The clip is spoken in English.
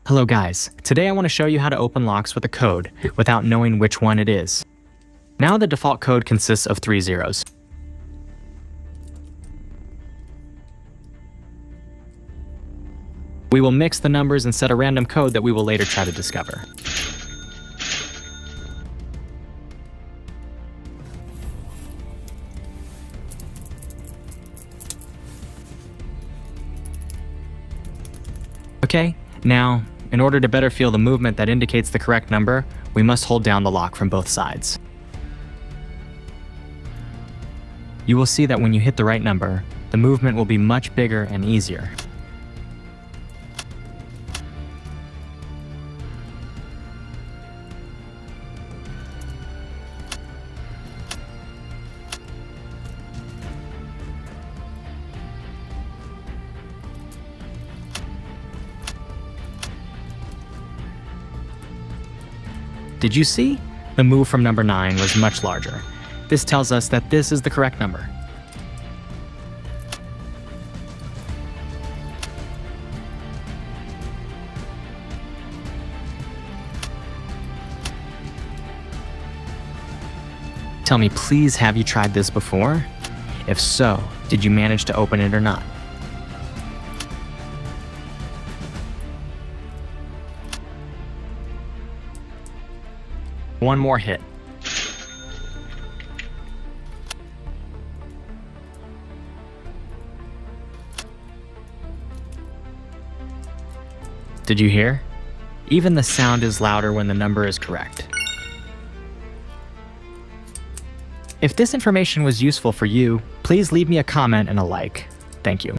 Hello guys, today I want to show you how to open locks with a code without knowing which one it is. Now the default code consists of 3 zeros. We will mix the numbers and set a random code that we will later try to discover. Okay, now, in order to better feel the movement that indicates the correct number, we must hold down the lock from both sides. You will see that when you hit the right number, the movement will be much bigger and easier. Did you see? The move from number 9 was much larger. This tells us that this is the correct number. Tell me, please, have you tried this before? If so, did you manage to open it or not? One more hit. Did you hear? Even the sound is louder when the number is correct. If this information was useful for you, please leave me a comment and a like. Thank you.